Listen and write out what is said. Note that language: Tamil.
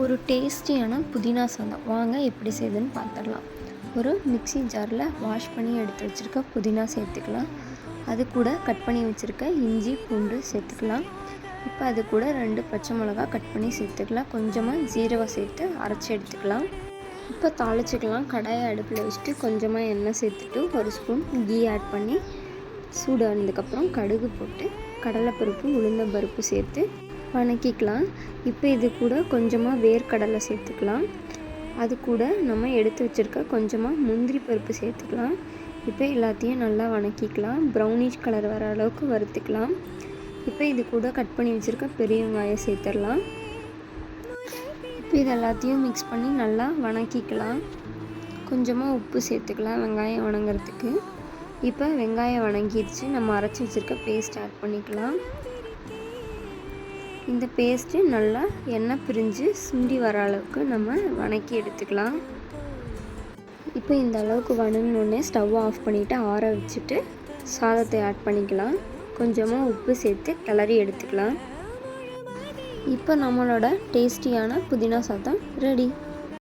ஒரு டேஸ்டியான புதினா சாதம் வாங்க எப்படி செய்யுதுன்னு பார்த்துடலாம். ஒரு மிக்ஸி ஜாரில் வாஷ் பண்ணி எடுத்து வச்சுருக்க புதினா சேர்த்துக்கலாம். அது கூட கட் பண்ணி வச்சுருக்க இஞ்சி பூண்டு சேர்த்துக்கலாம். இப்போ அது கூட 2 பச்சை மிளகா கட் பண்ணி சேர்த்துக்கலாம். கொஞ்சமாக ஜீரகம் சேர்த்து அரைச்சி எடுத்துக்கலாம். இப்போ தாளிச்சிக்கலாம். கடாயை அடுப்பில் வச்சுட்டு கொஞ்சமாக எண்ணெய் சேர்த்துட்டு 1 ஸ்பூன் கீ ஆட் பண்ணி சூடு ஆனதுக்கப்புறம் கடுகு போட்டு கடலைப்பருப்பு உளுந்தம்பருப்பு சேர்த்து வணக்கிக்கலாம். இப்போ இது கூட கொஞ்சமாக வேர்க்கடலை சேர்த்துக்கலாம். அது கூட நம்ம எடுத்து வச்சுருக்க கொஞ்சமாக முந்திரி பருப்பு சேர்த்துக்கலாம். இப்போ எல்லாத்தையும் நல்லா வணக்கிக்கலாம். ப்ரௌனிஷ் கலர் வர அளவுக்கு வறுத்துக்கலாம். இப்போ இது கூட கட் பண்ணி வச்சுருக்க பெரிய வெங்காயம் சேர்த்துடலாம். இப்போ இது எல்லாத்தையும் மிக்ஸ் பண்ணி நல்லா வணக்கிக்கலாம். கொஞ்சமாக உப்பு சேர்த்துக்கலாம் வெங்காயம் வணங்குறதுக்கு. இப்போ வெங்காயம் வணங்கிடுச்சு. நம்ம அரைச்சி வச்சுருக்க பேஸ்ட் ஆட் பண்ணிக்கலாம். இந்த பேஸ்ட்டு நல்லா எண்ணெய் பிரிஞ்சு சுண்டி வர அளவுக்கு நம்ம வணக்கி எடுத்துக்கலாம். இப்போ இந்த அளவுக்கு வணங்கினோடனே ஸ்டவ் ஆஃப் பண்ணிவிட்டு ஆற வச்சுட்டு சாதத்தை ஆட் பண்ணிக்கலாம். கொஞ்சமாக உப்பு சேர்த்து கிளறி எடுத்துக்கலாம். இப்போ நம்மளோட டேஸ்டியான புதினா சாதம் ரெடி.